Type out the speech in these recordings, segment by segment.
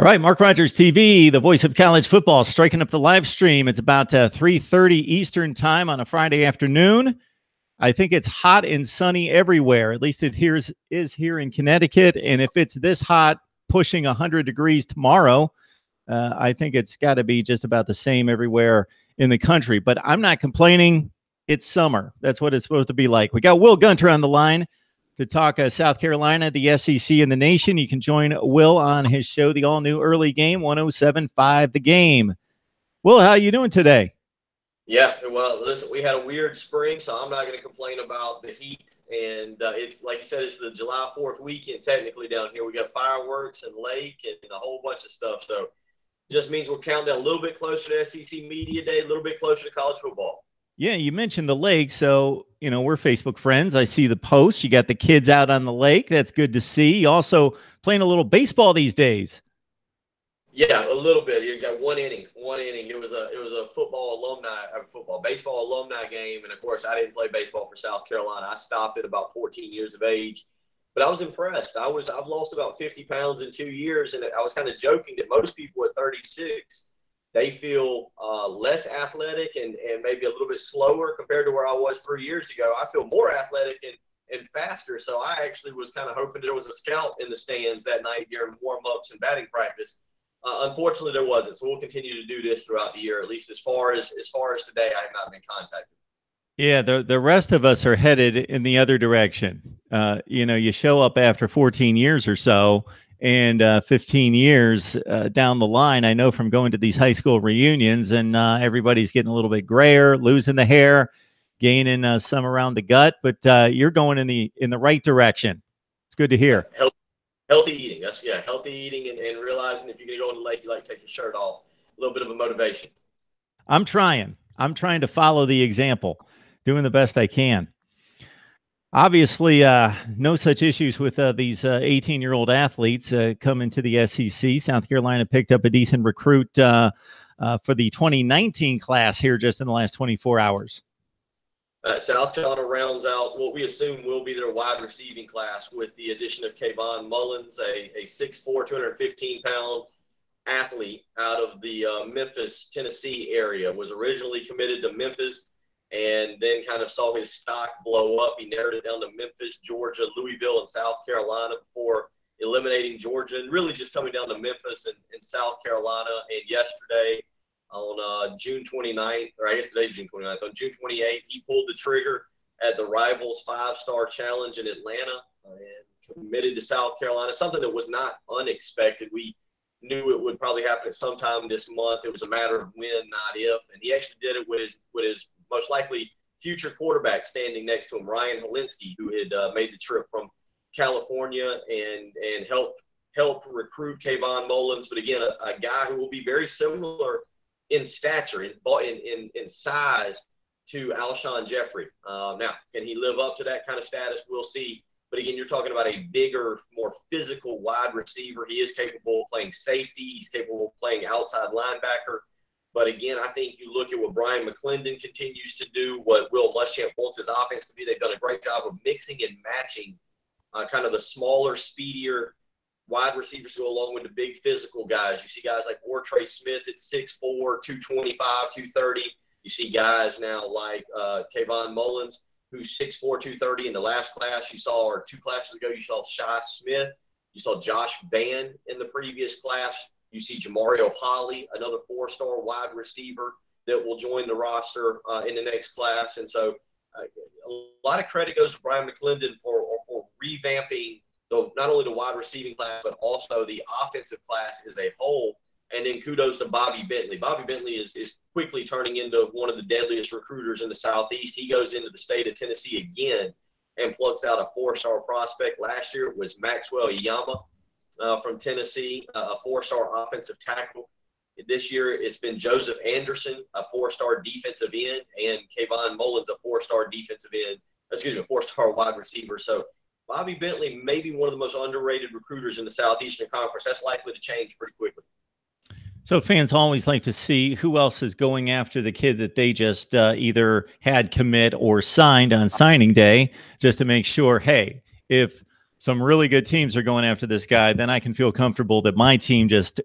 All right, Mark Rogers TV, the voice of college football, striking up the live stream. It's about 3:30 Eastern time on a Friday afternoon. I think it's hot and sunny everywhere. At least it is here in Connecticut. And if it's this hot, pushing 100 degrees tomorrow, I think it's got to be just about the same everywhere in the country. But I'm not complaining. It's summer. That's what it's supposed to be like. We got Will Gunter on the line to talk South Carolina, the SEC, and the nation. You can join Will on his show, the all-new Early Game, 107.5 The Game. Will, how are you doing today? Yeah, well, listen, we had a weird spring, so I'm not going to complain about the heat. And it's, like you said, it's the July 4th weekend technically down here. We got fireworks and lake and a whole bunch of stuff. So it just means we're counting down a little bit closer to SEC Media Day, a little bit closer to college football. Yeah, you mentioned the lake, so, we're Facebook friends. I see the posts. You got the kids out on the lake. That's good to see. You also playing a little baseball these days. Yeah, a little bit. You got one inning. It was a baseball alumni game, and of course, I didn't play baseball for South Carolina. I stopped at about 14 years of age, but I was impressed. I've lost about 50 pounds in 2 years, and I was kind of joking that most people at 36. They feel less athletic and maybe a little bit slower compared to where I was 3 years ago. I feel more athletic and faster. So I actually was kind of hoping there was a scout in the stands that night during warm-ups and batting practice. Unfortunately, there wasn't. So we'll continue to do this throughout the year. At least as far as today, I have not been contacted. Yeah, the rest of us are headed in the other direction. You show up after 14 years or so. And 15 years down the line, I know from going to these high school reunions, and everybody's getting a little bit grayer, losing the hair, gaining some around the gut. But you're going in the right direction. It's good to hear. Healthy eating. Healthy eating and realizing if you're going to go in the lake, you like to take your shirt off. A little bit of a motivation. I'm trying to follow the example, doing the best I can. Obviously, no such issues with these 18-year-old athletes coming to the SEC. South Carolina picked up a decent recruit for the 2019 class here just in the last 24 hours. South Carolina rounds out what we assume will be their wide receiving class with the addition of Kaveon Mullins, a 6'4", 215-pound athlete out of the Memphis, Tennessee area. Was originally committed to Memphis, and then kind of saw his stock blow up. He narrowed it down to Memphis, Georgia, Louisville, and South Carolina before eliminating Georgia and really just coming down to Memphis and South Carolina. And yesterday on June 29th, or I guess today's June 29th, on June 28th, he pulled the trigger at the Rivals 5-Star Challenge in Atlanta and committed to South Carolina, something that was not unexpected. We knew it would probably happen at some time this month. It was a matter of when, not if. And he actually did it with his most likely future quarterback standing next to him, Ryan Holinsky, who had made the trip from California and helped recruit Kaveon Mullins. But again, a guy who will be very similar in stature, in size to Alshon Jeffrey. Now, can he live up to that kind of status? We'll see. But again, you're talking about a bigger, more physical wide receiver. He is capable of playing safety. He's capable of playing outside linebacker. But again, I think you look at what Brian McClendon continues to do, what Will Muschamp wants his offense to be. They've done a great job of mixing and matching kind of the smaller, speedier wide receivers to go along with the big physical guys. You see guys like Ortre Smith at 6'4", 225, 230. You see guys now like Kaveon Mullins, who's 6'4", 230. In the last class you saw, or 2 classes ago, you saw Shi Smith. You saw Josh Vann in the previous class. You see Jamario Holly, another 4-star wide receiver that will join the roster in the next class. And so a lot of credit goes to Brian McClendon for revamping not only the wide receiving class, but also the offensive class as a whole. And then kudos to Bobby Bentley. Bobby Bentley is quickly turning into one of the deadliest recruiters in the Southeast. He goes into the state of Tennessee again and plucks out a 4-star prospect. Last year it was Maxwell Iyama from Tennessee, a 4-star offensive tackle. This year it's been Joseph Anderson, a 4-star defensive end, and Kaveon Mullins, a 4-star defensive end. Excuse me, a 4-star wide receiver. So Bobby Bentley may be one of the most underrated recruiters in the Southeastern Conference. That's likely to change pretty quickly. So fans always like to see who else is going after the kid that they just either had commit or signed on signing day, just to make sure, hey, if some really good teams are going after this guy, then I can feel comfortable that my team just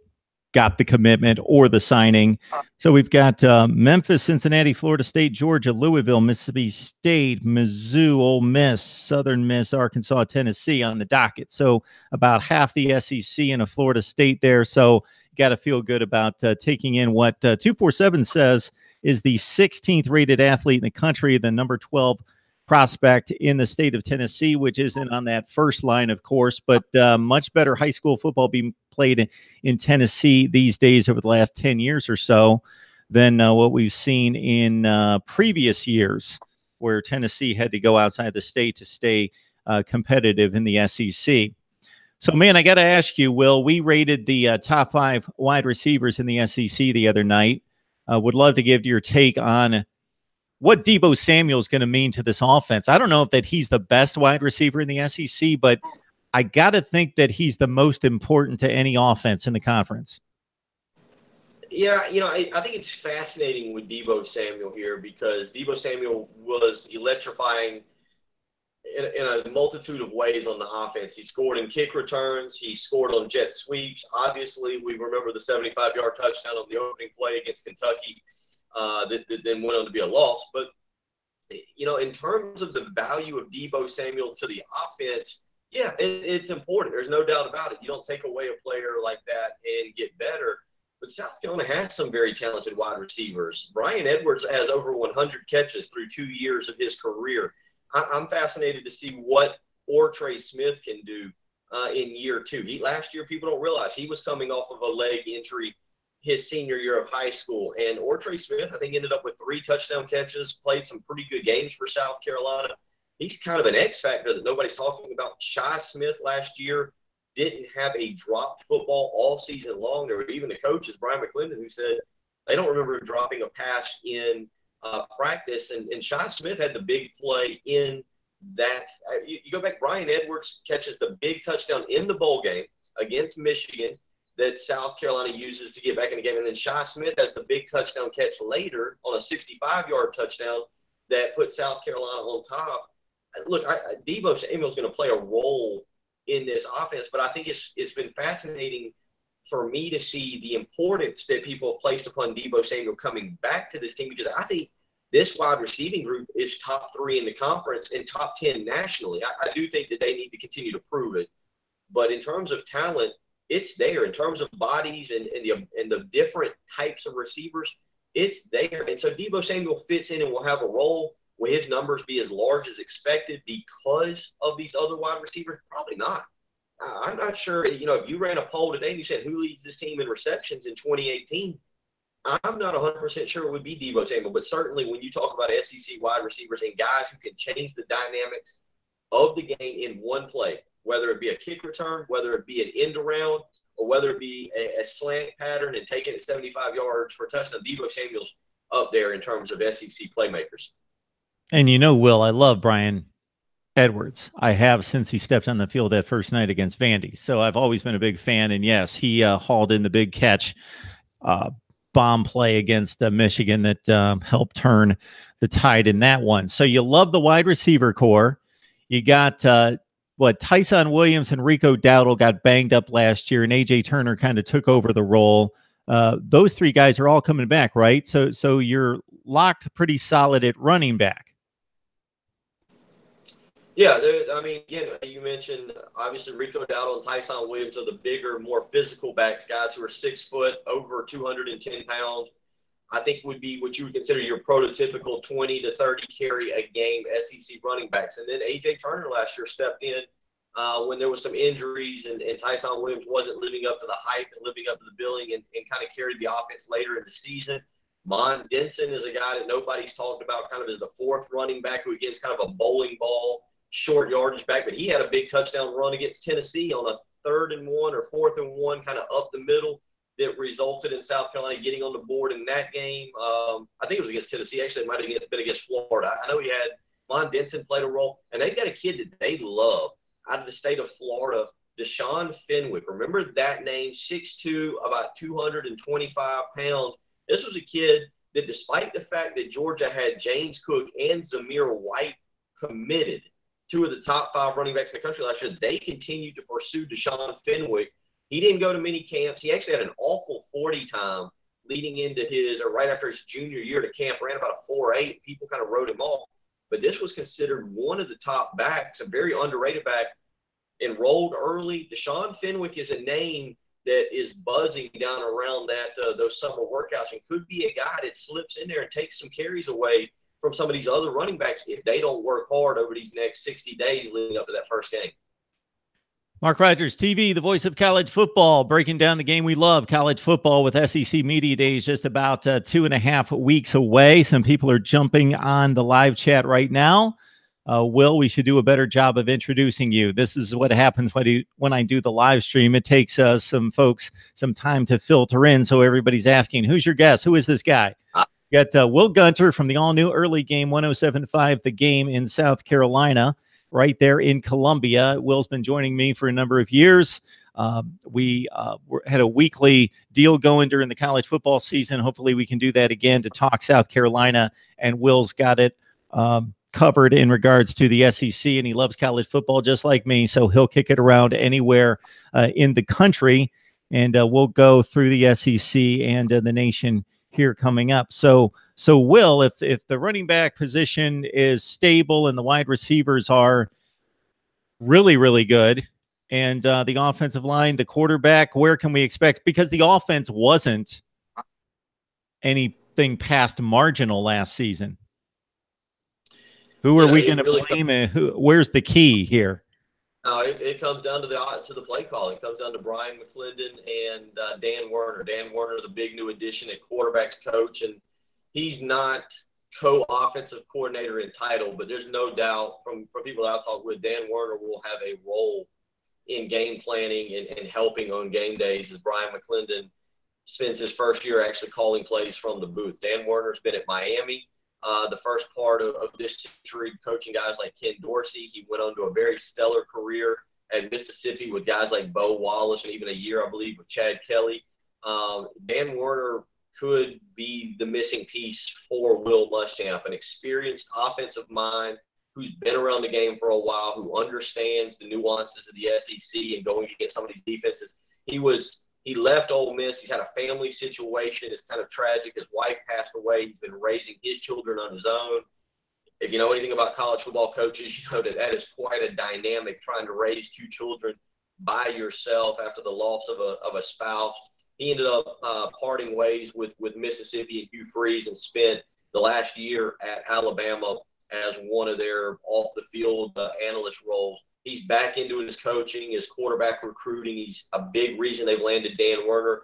got the commitment or the signing. So we've got Memphis, Cincinnati, Florida State, Georgia, Louisville, Mississippi State, Mizzou, Ole Miss, Southern Miss, Arkansas, Tennessee on the docket. So about half the SEC and a Florida State there. So got to feel good about taking in what 247 says is the 16th rated athlete in the country, the number 12 prospect in the state of Tennessee, which isn't on that first line, of course, but much better high school football being played in Tennessee these days over the last 10 years or so than what we've seen in previous years, where Tennessee had to go outside the state to stay competitive in the SEC. So, man, I got to ask you, Will, we rated the top 5 wide receivers in the SEC the other night. Would love to give your take on what Deebo Samuel is going to mean to this offense. I don't know if that he's the best wide receiver in the SEC, but I got to think that he's the most important to any offense in the conference. Yeah, I think it's fascinating with Deebo Samuel here because Deebo Samuel was electrifying in a multitude of ways on the offense. He scored in kick returns. He scored on jet sweeps. Obviously, we remember the 75-yard touchdown on the opening play against Kentucky that then went on to be a loss. But, in terms of the value of Deebo Samuel to the offense, yeah, it's important. There's no doubt about it. You don't take away a player like that and get better. But South Carolina has some very talented wide receivers. Bryant Edwards has over 100 catches through 2 years of his career. I'm fascinated to see what Ortre Smith can do in year 2. Last year, people don't realize he was coming off of a leg injury his senior year of high school. And Ortre Smith, I think, ended up with 3 touchdown catches, played some pretty good games for South Carolina. He's kind of an X factor that nobody's talking about. Shi Smith last year didn't have a dropped football all season long. There were even the coaches, Brian McClendon, who said they don't remember him dropping a pass in practice. And Shi Smith had the big play in that. You go back, Brian Edwards catches the big touchdown in the bowl game against Michigan that South Carolina uses to get back in the game. And then Shi Smith has the big touchdown catch later on a 65-yard touchdown that put South Carolina on top. Look, Deebo Samuel is going to play a role in this offense, but I think it's been fascinating for me to see the importance that people have placed upon Deebo Samuel coming back to this team, because I think this wide receiving group is top 3 in the conference and top 10 nationally. I do think that they need to continue to prove it, but in terms of talent, it's there. In terms of bodies and the different types of receivers, it's there. And so Deebo Samuel fits in and will have a role. Will his numbers be as large as expected because of these other wide receivers? Probably not. I'm not sure. If you ran a poll today and you said who leads this team in receptions in 2018, I'm not 100% sure it would be Deebo Samuel. But certainly when you talk about SEC wide receivers and guys who can change the dynamics of the game in one play, whether it be a kick return, whether it be an end around, or whether it be a slant pattern and taking it 75 yards for a touchdown, Deebo Samuel's up there in terms of SEC playmakers. And Will, I love Brian Edwards. I have since he stepped on the field that first night against Vandy. So I've always been a big fan. And yes, he hauled in the big catch bomb play against Michigan that helped turn the tide in that one. So you love the wide receiver core. You got Tyson Williams and Rico Dowdle got banged up last year, and AJ Turner kind of took over the role. Those 3 guys are all coming back, right? So you're locked pretty solid at running back. Yeah, again, you mentioned obviously Rico Dowdle and Tyson Williams are the bigger, more physical backs, guys who are 6 foot, over 210 pounds. I think would be what you would consider your prototypical 20 to 30 carry a game SEC running backs. And then AJ Turner last year stepped in when there was some injuries and Tyson Williams wasn't living up to the hype and living up to the billing and kind of carried the offense later in the season. Mon Denson is a guy that nobody's talked about kind of as the 4th running back who, again, is kind of a bowling ball, short yardage back, but he had a big touchdown run against Tennessee on a 3rd and 1 or 4th and 1 kind of up the middle that resulted in South Carolina getting on the board in that game. I think it was against Tennessee. Actually, it might have been against Florida. I know he had Mon Denson played a role, and they've got a kid that they love out of the state of Florida, Deshaun Fenwick. Remember that name, 6'2", about 225 pounds. This was a kid that, despite the fact that Georgia had James Cook and Zamir White committed two of the top 5 running backs in the country last year, they continued to pursue Deshaun Fenwick. He didn't go to many camps. He actually had an awful 40 time leading into his, or right after his junior year to camp, ran about a 4.8. People kind of wrote him off. But this was considered one of the top backs, a very underrated back, enrolled early. Deshaun Fenwick is a name that is buzzing down around those summer workouts and could be a guy that slips in there and takes some carries away from some of these other running backs if they don't work hard over these next 60 days leading up to that first game. Mark Rogers TV, the voice of college football, breaking down the game we love, college football, with SEC Media Days just about 2.5 weeks away. Some people are jumping on the live chat right now. Will, we should do a better job of introducing you. This is what happens when I do the live stream. It takes some folks some time to filter in, so everybody's asking, who's your guest? Who is this guy? You got Will Gunter from the all-new early game, 107.5 The Game in South Carolina, right there in Columbia. Will's been joining me for a number of years. We had a weekly deal going during the college football season. Hopefully we can do that again to talk South Carolina, and Will's got it covered in regards to the SEC, and he loves college football just like me, so he'll kick it around anywhere in the country, and we'll go through the SEC and the nation here coming up. So Will, if the running back position is stable and the wide receivers are really, really good, and the offensive line, the quarterback, where can we expect? Because the offense wasn't anything past marginal last season. Who are we going to blame? And where's the key here? It comes down to the play calling. It comes down to Brian McClendon and Dan Werner. Dan Werner, the big new addition at quarterbacks coach, and he's not co-offensive coordinator in title, but there's no doubt from people that I've talked with, Dan Werner will have a role in game planning and helping on game days as Brian McClendon spends his first year actually calling plays from the booth. Dan Werner's been at Miami the first part of this century, coaching guys like Ken Dorsey. He went on to a very stellar career at Mississippi with guys like Bo Wallace and even a year, I believe, with Chad Kelly. Dan Werner could be the missing piece for Will Muschamp, an experienced offensive mind who's been around the game for a while, who understands the nuances of the SEC and going against some of these defenses. He left Ole Miss. He's had a family situation. It's kind of tragic. His wife passed away. He's been raising his children on his own. If you know anything about college football coaches, you know that is quite a dynamic, trying to raise 2 children by yourself after the loss of a spouse. He ended up parting ways with Mississippi and Hugh Freeze and spent the last year at Alabama as one of their off-the-field analyst roles. He's back into his coaching, his quarterback recruiting. He's a big reason they've landed Dan Werner.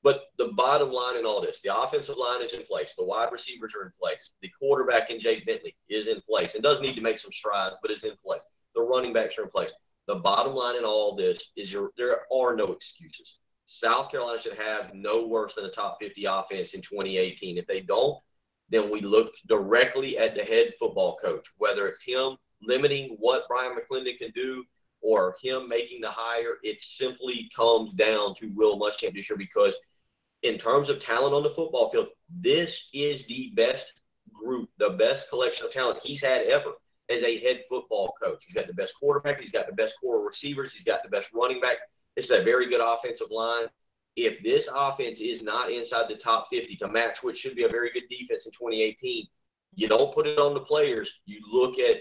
But the bottom line in all this, the offensive line is in place. The wide receivers are in place. The quarterback in Jake Bentley is in place and does need to make some strides, but is in place. The running backs are in place. The bottom line in all this is there are no excuses. South Carolina should have no worse than a top 50 offense in 2018. If they don't, then we look directly at the head football coach, whether it's him limiting what Brian McClendon can do or him making the hire. It simply comes down to Will Muschamp this year, because in terms of talent on the football field, this is the best group, the best collection of talent he's had ever as a head football coach. He's got the best quarterback. He's got the best core receivers. He's got the best running back. It's a very good offensive line. If this offense is not inside the top 50 to match what should be a very good defense in 2018, you don't put it on the players. You look at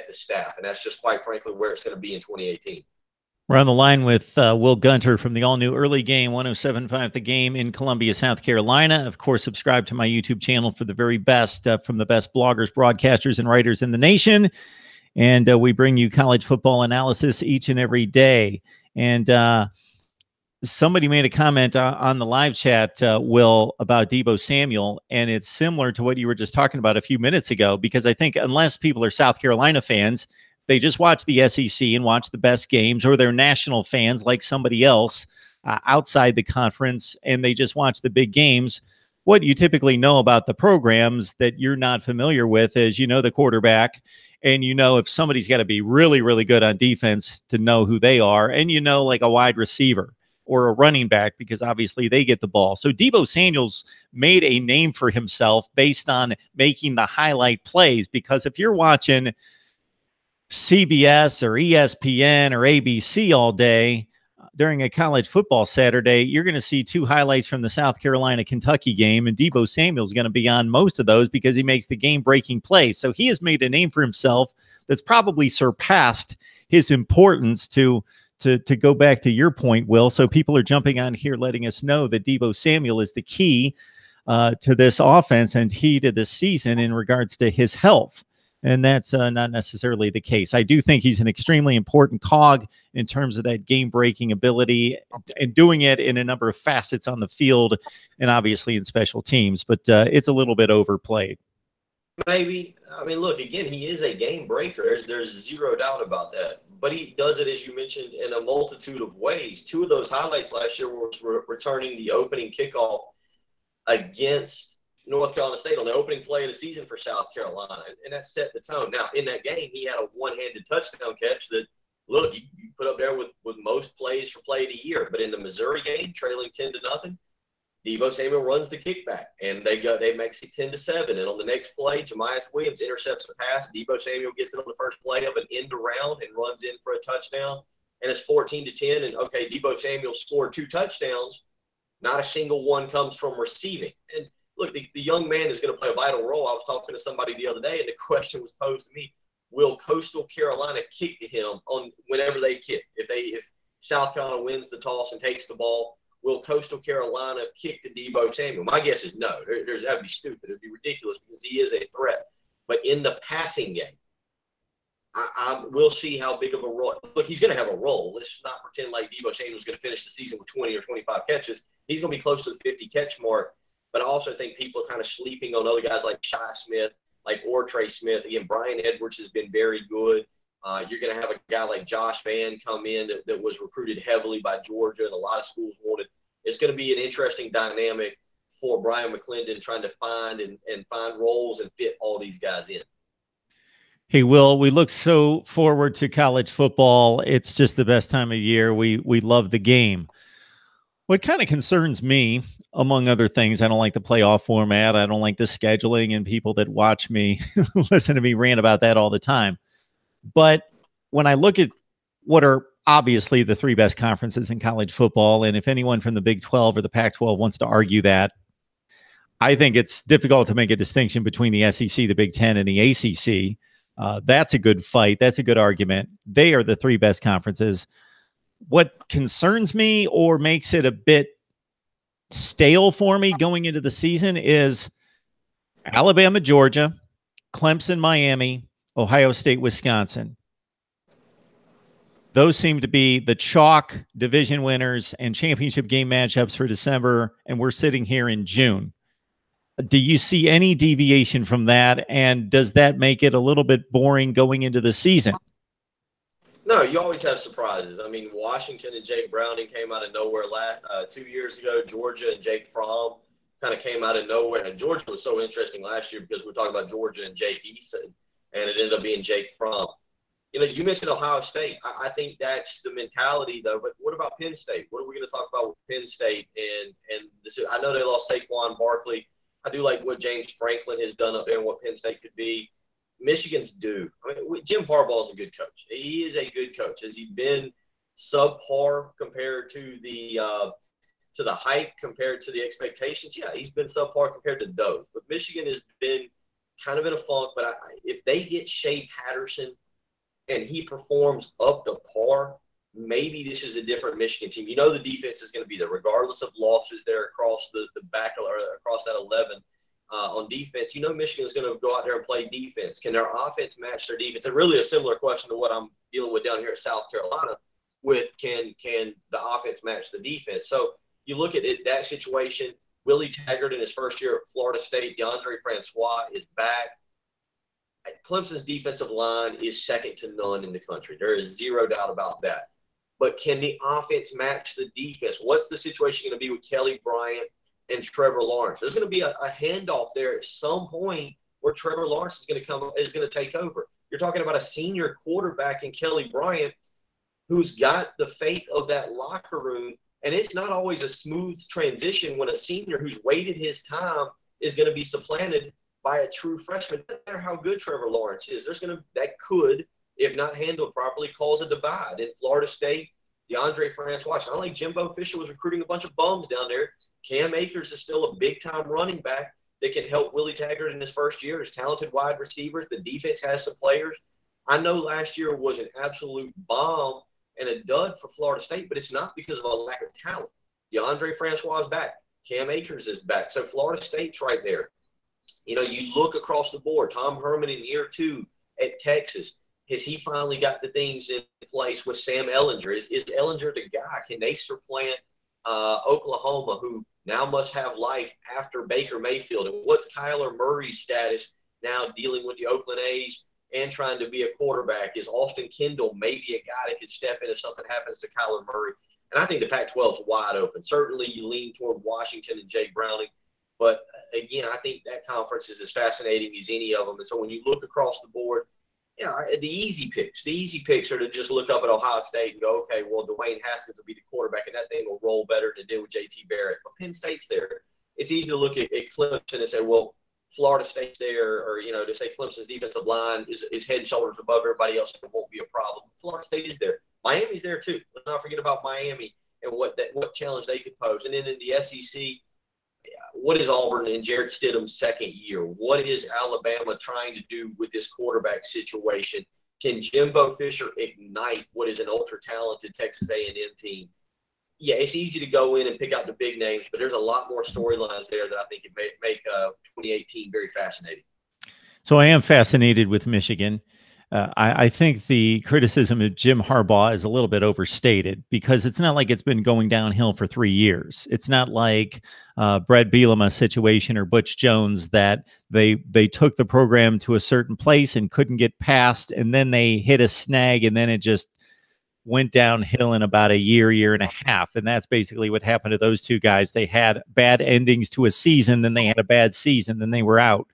the staff, and that's just quite frankly where it's going to be in 2018. We're on the line with Will Gunter from the all-new early game, 107.5 The Game in Columbia, South Carolina. Of course, subscribe to my YouTube channel for the very best from the best bloggers, broadcasters, and writers in the nation. And we bring you college football analysis each and every day. And somebody made a comment on the live chat, Will, about Deebo Samuel, and it's similar to what you were just talking about a few minutes ago, because I think unless people are South Carolina fans, they just watch the SEC and watch the best games, or they're national fans like somebody else outside the conference, and they just watch the big games. What you typically know about the programs that you're not familiar with is, you know, the quarterback, and you know if somebody's got to be really, really good on defense to know who they are, and you know, like a wide receiver or a running back, because obviously they get the ball. So Deebo Samuel's made a name for himself based on making the highlight plays, because if you're watching CBS or ESPN or ABC all day during a college football Saturday, you're going to see two highlights from the South Carolina-Kentucky game, and Deebo Samuel is going to be on most of those because he makes the game-breaking plays. So he has made a name for himself that's probably surpassed his importance to go back to your point, Will. So people are jumping on here letting us know that Deebo Samuel is the key to this offense and key to this season in regards to his health. And that's not necessarily the case. I do think he's an extremely important cog in terms of that game-breaking ability and doing it in a number of facets on the field and obviously in special teams. But it's a little bit overplayed. Maybe. I mean, look, again, he is a game breaker. There's zero doubt about that. But he does it, as you mentioned, in a multitude of ways. Two of those highlights last year were returning the opening kickoff against North Carolina State on the opening play of the season for South Carolina, and that set the tone. Now, in that game, he had a one-handed touchdown catch that, look, you put up there with most plays for play of the year. But in the Missouri game, trailing 10-0, Deebo Samuel runs the kickback, and they makes it 10-7. And on the next play, Jamias Williams intercepts a pass. Deebo Samuel gets it on the first play of an end around and runs in for a touchdown. And it's 14-10. And okay, Deebo Samuel scored 2 touchdowns. Not a single one comes from receiving. And look, the young man is going to play a vital role. I was talking to somebody the other day, and the question was posed to me: will Coastal Carolina kick to him on whenever they kick? If South Carolina wins the toss and takes the ball, will Coastal Carolina kick to Deebo Samuel? My guess is no. That would be stupid. It would be ridiculous because he is a threat. But in the passing game, we'll see how big of a role. Look, he's going to have a role. Let's not pretend like Deebo Samuel is going to finish the season with 20 or 25 catches. He's going to be close to the 50-catch mark. But I also think people are kind of sleeping on other guys like Shi Smith, like Trey Smith. Again, Brian Edwards has been very good. You're going to have a guy like Josh Vann come in that was recruited heavily by Georgia, and a lot of schools wanted. It's going to be an interesting dynamic for Brian McClendon trying to find roles and fit all these guys in. Hey, Will, we look so forward to college football. It's just the best time of year. We love the game. What kind of concerns me, among other things, I don't like the playoff format. I don't like the scheduling, and people that watch me listen to me rant about that all the time. But when I look at what are obviously the 3 best conferences in college football, and if anyone from the Big 12 or the Pac-12 wants to argue that, I think it's difficult to make a distinction between the SEC, the Big 10, and the ACC. That's a good fight. That's a good argument. They are the 3 best conferences. What concerns me or makes it a bit stale for me going into the season is Alabama, Georgia, Clemson, Miami, Ohio State, Wisconsin. Those seem to be the chalk division winners and championship game matchups for December, and we're sitting here in June. Do you see any deviation from that, and does that make it a little bit boring going into the season? No, you always have surprises. I mean, Washington and Jake Browning came out of nowhere 2 years ago. Georgia and Jake Fromm kind of came out of nowhere. And Georgia was so interesting last year because we're talking about Georgia and Jake Easton, and it ended up being Jake Fromm. You know, you mentioned Ohio State. I think that's the mentality, though. But what about Penn State? What are we going to talk about with Penn State? And this, I know they lost Saquon Barkley. I do like what James Franklin has done up there and what Penn State could be. Michigan's due. I mean, Jim Harbaugh is a good coach. He is a good coach. Has he been subpar compared to the hype, compared to the expectations? Yeah, he's been subpar compared to those. But Michigan has been kind of in a funk. But if they get Shea Patterson and he performs up to par, maybe this is a different Michigan team. You know the defense is going to be there, regardless of losses there across the back or across that 11. On defense, you know Michigan's going to go out there and play defense. Can their offense match their defense? And really a similar question to what I'm dealing with down here at South Carolina with can the offense match the defense? So you look at it, that situation. Willie Taggart in his first year at Florida State, DeAndre Francois is back. Clemson's defensive line is second to none in the country. There is zero doubt about that. But can the offense match the defense? What's the situation going to be with Kelly Bryant and Trevor Lawrence? There's going to be a handoff there at some point where Trevor Lawrence is going to take over. You're talking about a senior quarterback in Kelly Bryant who's got the faith of that locker room, and it's not always a smooth transition when a senior who's waited his time is going to be supplanted by a true freshman. No matter how good Trevor Lawrence is, that could if not handled properly, cause a divide. In Florida State, DeAndre Francois, it's not like Jimbo Fisher was recruiting a bunch of bums down there. Cam Akers is still a big-time running back that can help Willie Taggart in his first year. There's talented wide receivers. The defense has some players. I know last year was an absolute bomb and a dud for Florida State, but it's not because of a lack of talent. DeAndre Francois is back. Cam Akers is back. So Florida State's right there. You know, you look across the board. Tom Herman in year 2 at Texas. Has he finally got the things in place with Sam Ehlinger? Is Ehlinger the guy? Can they supplant Oklahoma, who now must have life after Baker Mayfield? And what's Kyler Murray's status now dealing with the Oakland A's and trying to be a quarterback? Is Austin Kendall maybe a guy that could step in if something happens to Kyler Murray? And I think the Pac-12 is wide open. Certainly you lean toward Washington and Jay Browning. But, again, I think that conference is as fascinating as any of them. And so when you look across the board, yeah, the easy picks are to just look up at Ohio State and go, okay, well, Dwayne Haskins will be the quarterback, and that thing will roll better than it did with J.T. Barrett. But Penn State's there. It's easy to look at Clemson and say, well, Florida State's there, or, you know, to say Clemson's defensive line is head and shoulders above everybody else, it won't be a problem. Florida State is there. Miami's there, too. Let's not forget about Miami and what challenge they could pose. And then in the SEC, what is Auburn in Jarrett Stidham's second year? What is Alabama trying to do with this quarterback situation? Can Jimbo Fisher ignite what is an ultra-talented Texas A&M team? Yeah, it's easy to go in and pick out the big names, but there's a lot more storylines there that I think it may make 2018 very fascinating. So I am fascinated with Michigan. I think the criticism of Jim Harbaugh is a little bit overstated because it's not like it's been going downhill for 3 years. It's not like Brett Bielema situation or Butch Jones that they took the program to a certain place and couldn't get past, and then they hit a snag, and then it just went downhill in about a year and a half. And that's basically what happened to those two guys. They had bad endings to a season, then they had a bad season, then they were out.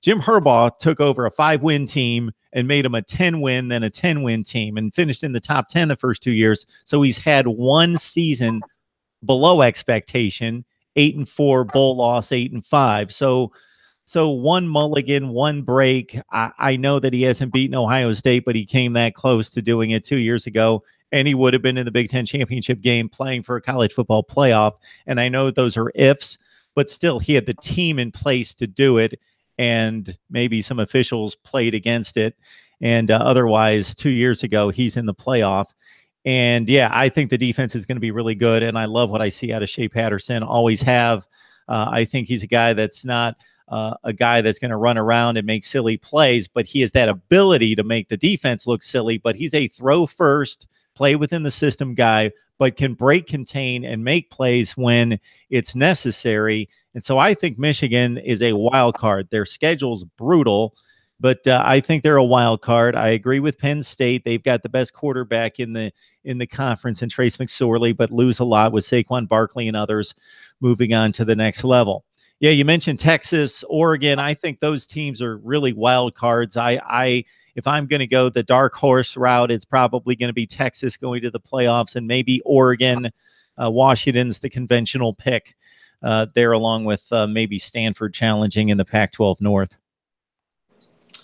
Jim Harbaugh took over a 5-win team and made them a 10-win, then a 10-win team, and finished in the top 10 the first 2 years. So he's had one season below expectation, 8-4 bowl loss, 8-5. So one mulligan, one break. I know that he hasn't beaten Ohio State, but he came that close to doing it 2 years ago, and he would have been in the Big Ten championship game playing for a college football playoff. And I know those are ifs, but still he had the team in place to do it. And maybe some officials played against it. And otherwise, 2 years ago, he's in the playoff. And, yeah, I think the defense is going to be really good. And I love what I see out of Shea Patterson. Always have. I think he's a guy that's not a guy that's going to run around and make silly plays, but he has that ability to make the defense look silly. But he's a throw first, play within the system guy, but can break, contain, and make plays when it's necessary. And so I think Michigan is a wild card. Their schedule's brutal, but I think they're a wild card. I agree with Penn State. They've got the best quarterback in the conference in Trace McSorley, but lose a lot with Saquon Barkley and others moving on to the next level. Yeah, you mentioned Texas, Oregon. I think those teams are really wild cards. If I'm going to go the dark horse route, it's probably going to be Texas going to the playoffs, and maybe Oregon. Washington's the conventional pick there, along with maybe Stanford challenging in the Pac-12 North.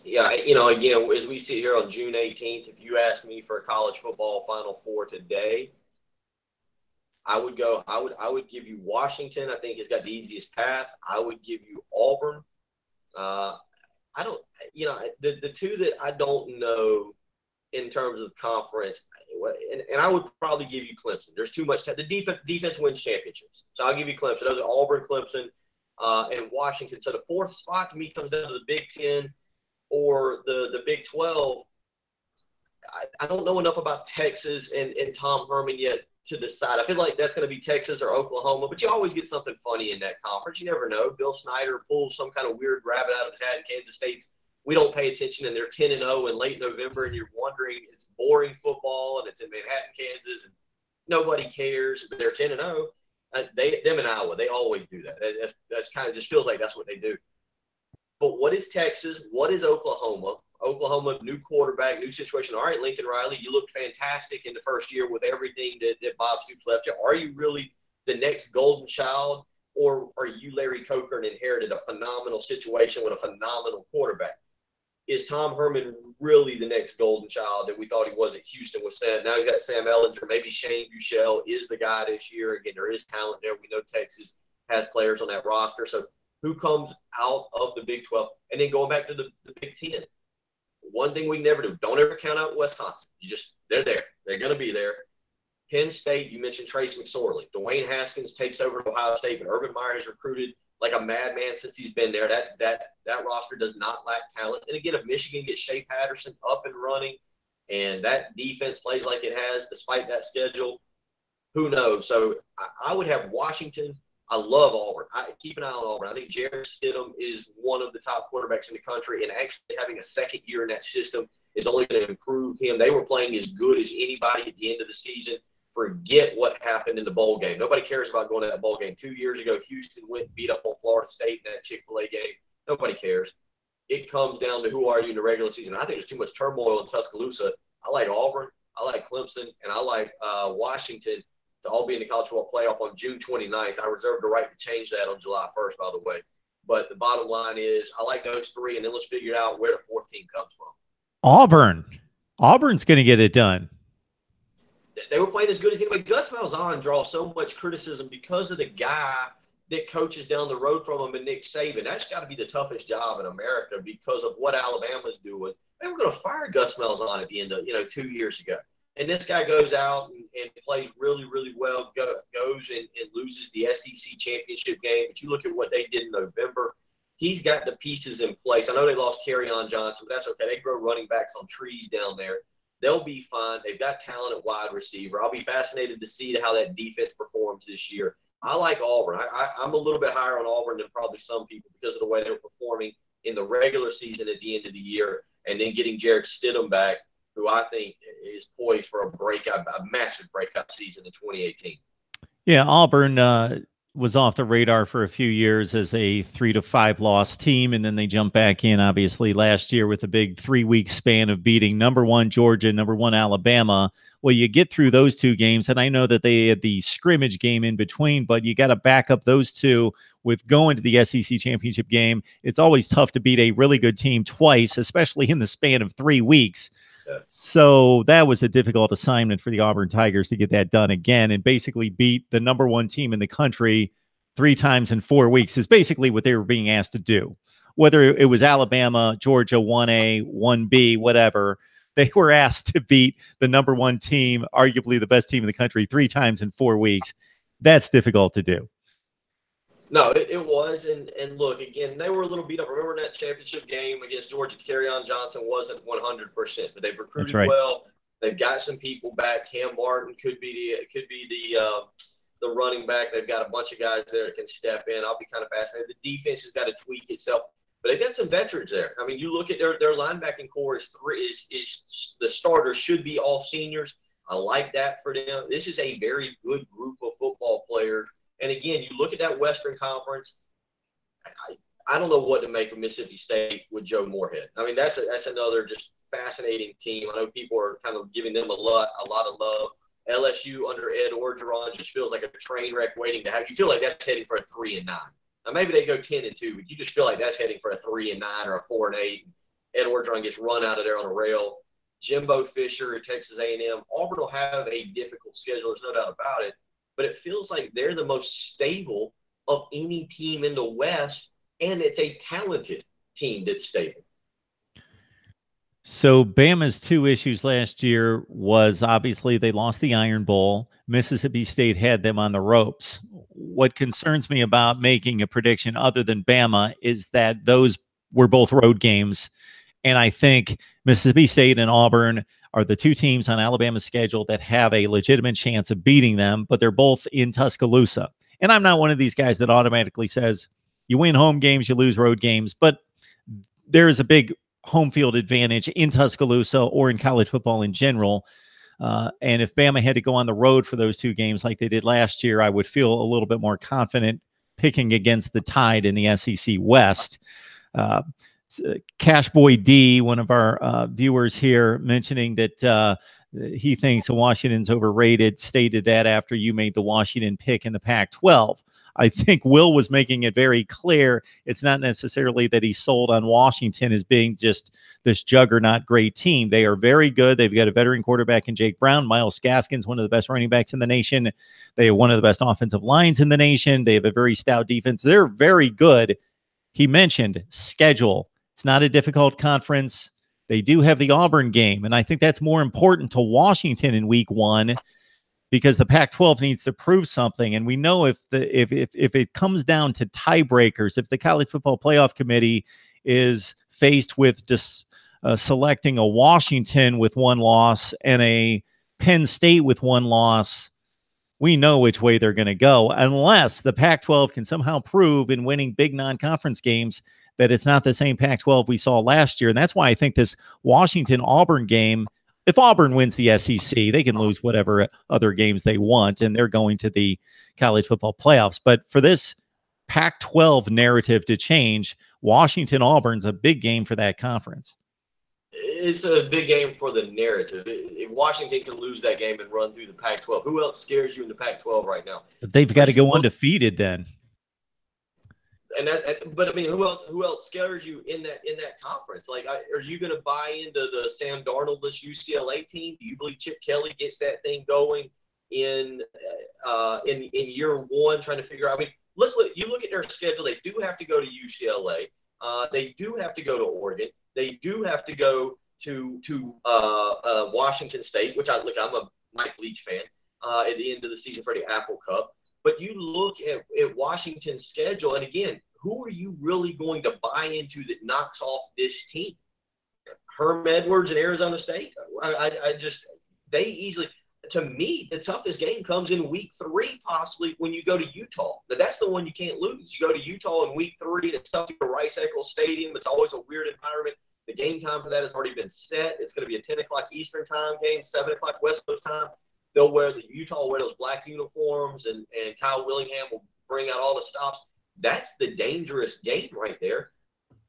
Yeah, you know, again, as we sit here on June 18th, if you asked me for a college football Final Four today, I would give you Washington. I think it's got the easiest path. I would give you Auburn. I don't, you know, the two that I don't know in terms of conference, and I would probably give you Clemson. There's too much. The defense wins championships. So I'll give you Clemson. Those are Auburn, Clemson, and Washington. So the fourth spot to me comes down to the Big Ten or the Big 12. I don't know enough about Texas and Tom Herman yet to decide. I feel like that's going to be Texas or Oklahoma, but you always get something funny in that conference. You never know. Bill Snyder pulls some kind of weird rabbit out of his hat in Kansas State's. We don't pay attention, and they're 10-0 in late November, and you're wondering it's boring football, and it's in Manhattan, Kansas, and nobody cares. But they're 10-0. Them in Iowa, they always do that. That's kind of just feels like that's what they do. But what is Texas? What is Oklahoma? Oklahoma, new quarterback, new situation. All right, Lincoln Riley, you looked fantastic in the first year with everything that Bob Stoops left you. Are you really the next golden child, or are you Larry Coker and inherited a phenomenal situation with a phenomenal quarterback? is Tom Herman really the next golden child that we thought he was at Houston with Sam? Now he's got Sam Ellinger. Maybe Shane Buechele is the guy this year. Again, there is talent there. We know Texas has players on that roster. So who comes out of the Big 12? And then going back to the Big 10, one thing we never do, don't ever count out Wisconsin. They're there. They're going to be there. Penn State, you mentioned Trace McSorley. Dwayne Haskins takes over at Ohio State, but Urban Meyer has recruited like a madman since he's been there. That roster does not lack talent. And again, if Michigan gets Shea Patterson up and running and that defense plays like it has despite that schedule, who knows? So I would have Washington. I love Auburn. Keep an eye on Auburn. I think Jarrett Stidham is one of the top quarterbacks in the country, and actually having a second year in that system is only going to improve him. They were playing as good as anybody at the end of the season. Forget what happened in the bowl game. Nobody cares about going to that bowl game. 2 years ago, Houston went and beat up on Florida State in that Chick-fil-A game. Nobody cares. It comes down to who are you in the regular season. I think there's too much turmoil in Tuscaloosa. I like Auburn. I like Clemson. And I like Washington to all be in the college football playoff on June 29th. I reserve the right to change that on July 1st, by the way. But the bottom line is I like those three, and then let's figure out where the fourth team comes from. Auburn. Auburn's going to get it done. They were playing as good as anybody. Gus Malzahn draws so much criticism because of the guy that coaches down the road from him and Nick Saban. That's got to be the toughest job in America because of what Alabama's doing. They were going to fire Gus Malzahn at the end of, 2 years ago. And this guy goes out and plays really, really well, goes and loses the SEC championship game. But you look at what they did in November. He's got the pieces in place. I know they lost Kaveon Johnson, but that's okay. They grow running backs on trees down there. They'll be fine. They've got talent at wide receiver. I'll be fascinated to see how that defense performs this year. I like Auburn. I'm a little bit higher on Auburn than probably some people because of the way they're performing in the regular season at the end of the year, and then getting Jarrett Stidham back, who I think is poised for a massive breakout season in 2018. Yeah, Auburn was off the radar for a few years as a 3 to 5 loss team, and then they jumped back in obviously last year with a big 3-week span of beating number 1 Georgia, number 1 Alabama. Well, you get through those 2 games, and I know that they had the scrimmage game in between, but you got to back up those 2 with going to the SEC championship game. It's always tough to beat a really good team twice, especially in the span of 3 weeks. So that was a difficult assignment for the Auburn Tigers to get that done again and basically beat the number 1 team in the country 3 times in 4 weeks is basically what they were being asked to do. Whether it was Alabama, Georgia, 1A, 1B, whatever, they were asked to beat the number 1 team, arguably the best team in the country, 3 times in 4 weeks. That's difficult to do. No, it was. And look, again, they were a little beat up. Remember that championship game against Georgia? Kaveon Johnson wasn't 100%, but they've recruited well. They've got some people back. Cam Martin could be the running back. They've got a bunch of guys there that can step in. I'll be kind of fascinated. The defense has got to tweak itself, but they've got some veterans there. I mean, you look at their linebacking core is the starters should be all seniors. I like that for them. This is a very good group of football players. And again, you look at that Western Conference. I don't know what to make of Mississippi State with Joe Moorhead. I mean, that's another just fascinating team. I know people are kind of giving them a lot of love. LSU under Ed Orgeron just feels like a train wreck waiting to happen. You feel like that's heading for a 3-9. Now maybe they go 10-2, but you just feel like that's heading for a 3-9 or a 4-8. Ed Orgeron gets run out of there on a rail. Jimbo Fisher at Texas A&M. Auburn will have a difficult schedule. There's no doubt about it. But it feels like they're the most stable of any team in the West, and it's a talented team that's stable. So Bama's 2 issues last year was obviously they lost the Iron Bowl. Mississippi State had them on the ropes. What concerns me about making a prediction other than Bama is that those were both road games. And I think Mississippi State and Auburn are the 2 teams on Alabama's schedule that have a legitimate chance of beating them, but they're both in Tuscaloosa. And I'm not one of these guys that automatically says you win home games, you lose road games, but there is a big home field advantage in Tuscaloosa or in college football in general. And if Bama had to go on the road for those 2 games like they did last year, I would feel a little bit more confident picking against the Tide in the SEC West. Cash Boy D, one of our viewers here, mentioning that he thinks Washington's overrated, stated that after you made the Washington pick in the Pac-12. I think Will was making it very clear it's not necessarily that he's sold on Washington as being just this juggernaut great team. They are very good. They've got a veteran quarterback in Jake Brown. Miles Gaskin's one of the best running backs in the nation. They have one of the best offensive lines in the nation. They have a very stout defense. They're very good. He mentioned schedule. It's not a difficult conference. They do have the Auburn game, and I think that's more important to Washington in week 1 because the Pac-12 needs to prove something. And we know if it comes down to tiebreakers, if the College Football Playoff Committee is faced with just selecting a Washington with 1 loss and a Penn State with 1 loss, we know which way they're going to go, unless the Pac-12 can somehow prove in winning big non-conference games that it's not the same Pac-12 we saw last year. And that's why I think this Washington-Auburn game, if Auburn wins the SEC, they can lose whatever other games they want, and they're going to the college football playoffs. But for this Pac-12 narrative to change, Washington-Auburn's a big game for that conference. It's a big game for the narrative. If Washington can lose that game and run through the Pac-12, who else scares you in the Pac-12 right now? But they've got to go undefeated then. But I mean, who else scares you in that conference? Like, are you going to buy into the Sam Darnold-less UCLA team? Do you believe Chip Kelly gets that thing going in year 1, trying to figure out? I mean, you look at their schedule. They do have to go to UCLA. They do have to go to Oregon. They do have to go to Washington State, which I'm a Mike Leach fan at the end of the season for the Apple Cup. But you look at Washington's schedule, and again, who are you really going to buy into that knocks off this team? Herm Edwards and Arizona State? They easily, to me, the toughest game comes in week 3, possibly when you go to Utah. Now, that's the one you can't lose. You go to Utah in week 3, and it's tough to go to Rice-Eccles Stadium. It's always a weird environment. The game time for that has already been set. It's going to be a 10 o'clock Eastern time game, 7 o'clock West Coast time. Utah will wear those black uniforms, and Kyle Willingham will bring out all the stops. That's the dangerous game right there.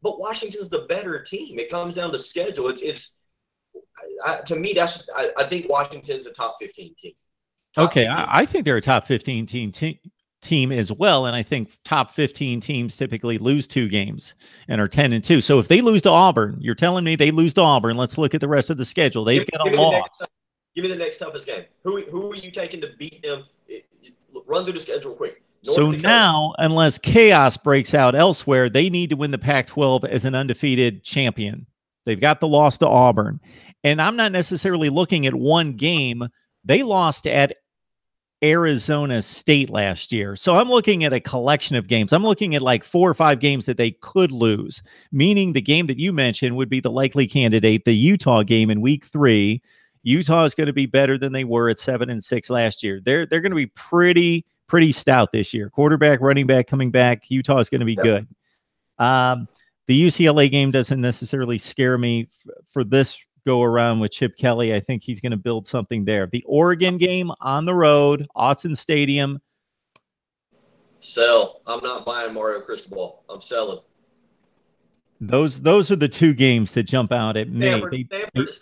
But Washington's the better team. It comes down to schedule. To me, I think Washington's a top 15 team. I think they're a top 15 team as well, and I think top 15 teams typically lose 2 games and are 10-2. So if they lose to Auburn, you're telling me they lose to Auburn. Let's look at the rest of the schedule. They've got a loss. Give me the next toughest game. Who are you taking to beat them? Run through the schedule quick. So now, unless chaos breaks out elsewhere, they need to win the Pac-12 as an undefeated champion. They've got the loss to Auburn. And I'm not necessarily looking at one game. They lost at Arizona State last year. So I'm looking at a collection of games. I'm looking at like 4 or 5 games that they could lose, meaning the game that you mentioned would be the likely candidate, the Utah game in week 3. Utah is going to be better than they were at 7-6 last year. They're going to be pretty stout this year. Quarterback, running back coming back. Utah is going to be good. The UCLA game doesn't necessarily scare me for this go around with Chip Kelly. I think he's going to build something there. The Oregon game on the road, Autzen Stadium. Sell. I'm not buying Mario Cristobal. I'm selling. Those are the 2 games that jump out at me. Stanford,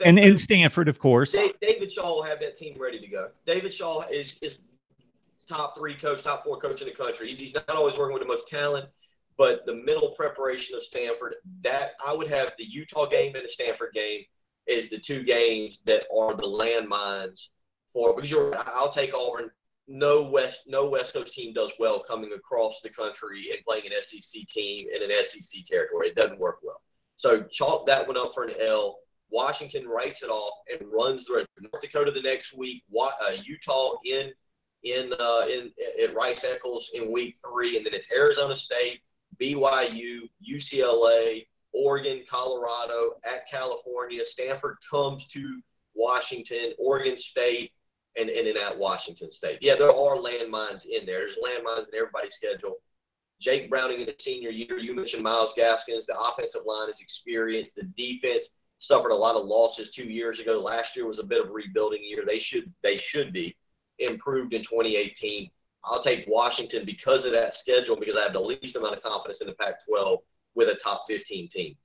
and Stanford, of course. David Shaw will have that team ready to go. David Shaw is top 3 coach, top 4 coach in the country. He's not always working with the most talent, but the mental preparation of Stanford, that I would have the Utah game and the Stanford game is the 2 games that are the landmines for, because I'll take Auburn. No West Coast team does well coming across the country and playing an SEC team in an SEC territory. It doesn't work well. So chalk that one up for an L. Washington writes it off and runs through it. North Dakota the next week. Utah at Rice-Eccles in week 3, and then it's Arizona State, BYU, UCLA, Oregon, Colorado, at California. Stanford comes to Washington, Oregon State, and then at Washington State. Yeah, there are landmines in there. There's landmines in everybody's schedule. Jake Browning in the senior year, you mentioned Miles Gaskins. The offensive line is experienced. The defense suffered a lot of losses 2 years ago. Last year was a bit of a rebuilding year. They should be improved in 2018. I'll take Washington because of that schedule, because I have the least amount of confidence in the Pac-12 with a top 15 team.